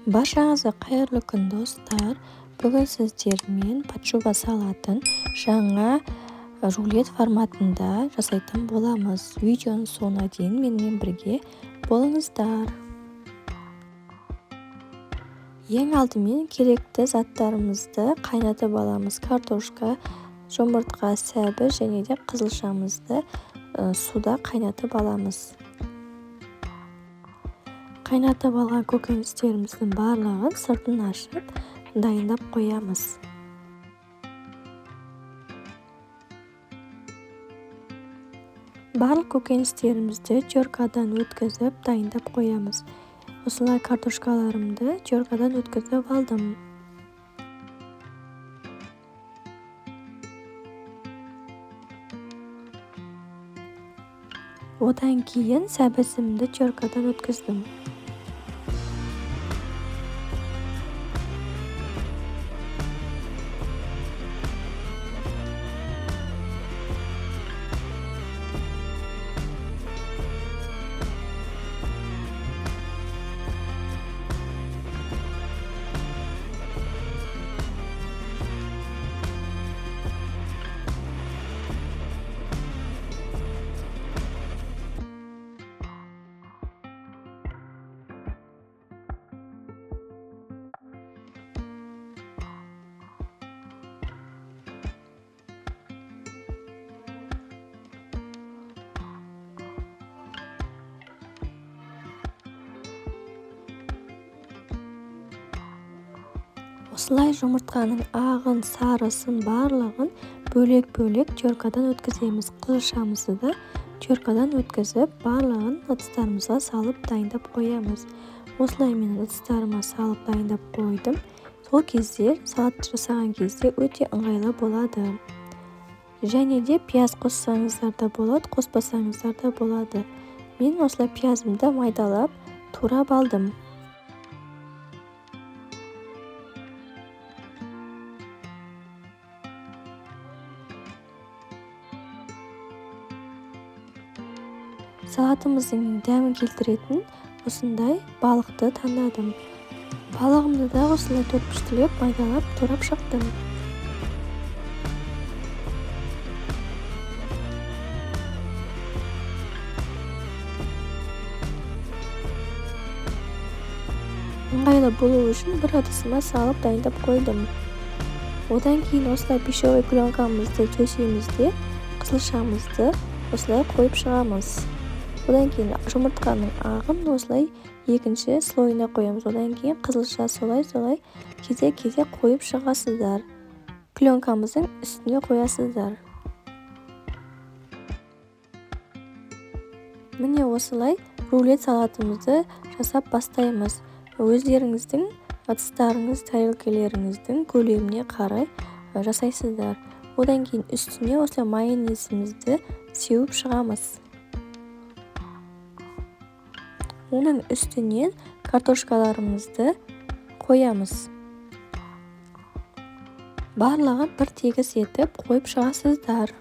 Barchangizga xayrli kun do'stlar. Bugun sizlarмен podshoba salatini жаңа rulet formatida жасайтын bo'lamiz. Videoning so'ngina дейін menмен birga bo'lingizlar. Eng aldымен kerakli zatlarimizni qaynatib olamiz. Kartoshka, jo'murtqa, sabz және де qizilshamizni suvda qaynatib olamiz. Qaynatib olgan ko'könüslerimizning barlig'ini sirtini ochib dayondab qo'yamiz. Barliq ko'könüslerimizni cho'rkadan o'tkazib dayondab qo'yamiz. Osonlay kartoshkalarimni cho'rkadan o'tkazib oldim. Odan keyin sabzimni cho'rkadan o'tkazdim. Осылай жұмыртқаның ағын, сарысын барлығын бөлек-бөлек cho'rkadan o'tkazamiz. Qizilshamizni da cho'rkadan o'tkazib, bарлығын ыдыстарымызға салып дайындап qo'yamiz. Осылай мен ыдыстарыма салып дайындап қойдым. Сол кезде салат жасаған кезде өте ыңғайлы болады. Және де пияз қоссаңыздар да болады, қоспасаңыздар да болады. Мен осылай пиязымды майдалап турап алдым. Салатымыздың дәмін келтіретін осындай балықты таңдадым. Балығымды да осылай төртбұрыштап майдалап турап шықтым. Ыңғайлы болу үшін бір ыдысыма салып дайындап қойдым. Одан кейін осылай пищевой пленкамызды төсейміз де qizilshamizni осылай қойып шығамыз. Одан кейін жұмыртқаның ағын осылай екінші слойына қоямыз. Одан кейін қызылша солай-солай кезек-кезек қойып шығасыздар. Пленкамыздың үстіне қоясыздар. Міне осылай рулет салатымызды жасап бастаймыз. Өздеріңіздің ыдыстарыңыз, тарелкаларыңыздың көлеміне қарай жасайсыздар. Одан кейін үстіне осылай майонезімізді сеуіп шығамыз. Оның үстінен картошкаларымызды қоямыз. Барлығын бір тегіс етіп қойып шығасыздар.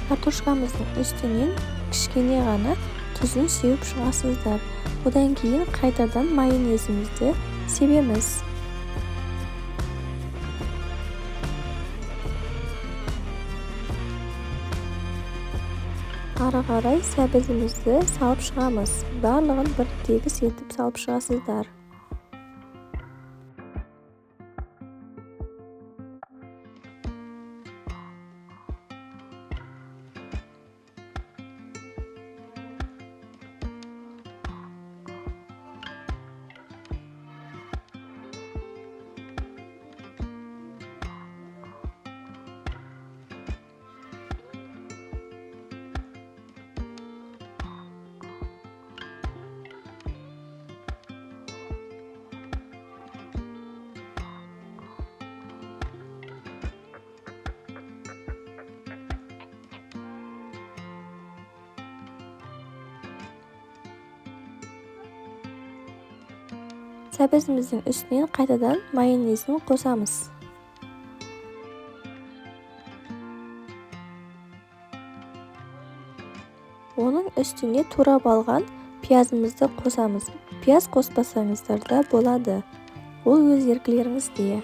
Картошкамыздың үстінен кішкене ғана тұзын сеуіп шығасыздар. Одан кейін қайтадан майонезімізді себеміз. Ары қарай сәбізімізді салып шығамыз. Барлығын бір тегіс етіп салып шығасыздар. Сәбізіміздің үстінен қайтадан майонезін қосамыз. Оның үстіне турап алған пиязымызды қосамыз. Пияз қоспасаңыздар да болады. Ол өз еркілеріңізде.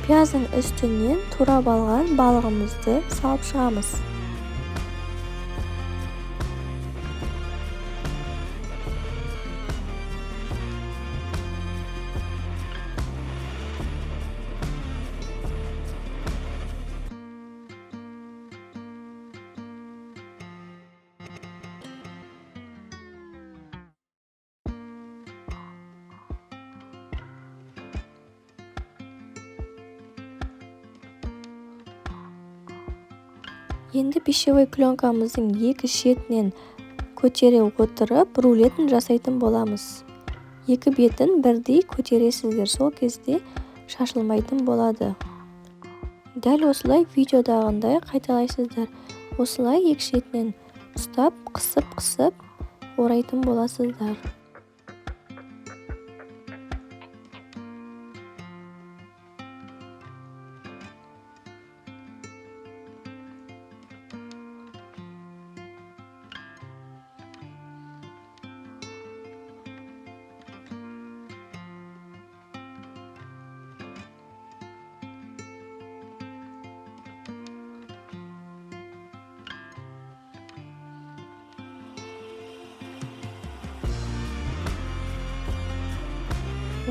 Пияздың үстінен турап алған балығымызды салып шығамыз. Енді пищевой пленкамыздың екі шетінен көтере отырып рулетін жасайтын боламыз. Екі бетін бірдей көтересіздер, сол кезде шашылмайтын болады. Дәл осылай видеодағындай қайталайсыздар. Осылай екі шетінен ұстап, қысып орайтын боласыздар.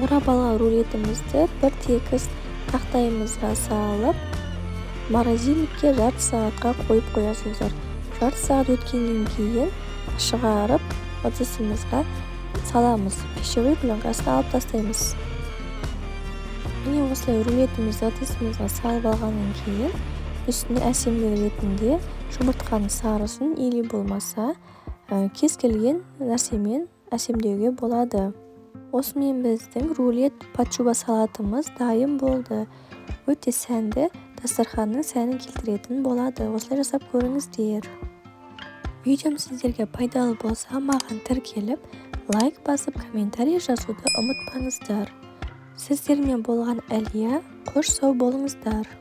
Орап алған рулетімізді бір текіс тақтайымызға салып, морозильникке жарты сағатқа қойып қоясыздар. Жарты сағат өткеннен кейін шығарып ыдысымызға саламыз. Пищевой пленкасына алып тастаймыз. Міне осылай рулетімізді ыдысымызға салып алғаннан кейін үстіне әсемдік ретінде жұмыртқаның сарысын или болмаса кез келген нәрсемен әсемдеуге болады. Осымен біздің рулет пачуба салатымыз дайын болды. Өте сәнді, дастарханның сәнін келтіретін болады. Осылай жасап көріңіздер. Видеом сіздерге пайдалы болса, маған тіркеліп, лайк басып, комментарий жазуды ұмытпаңыздар. Сіздермен болған Әлия, қош сау болыңыздар.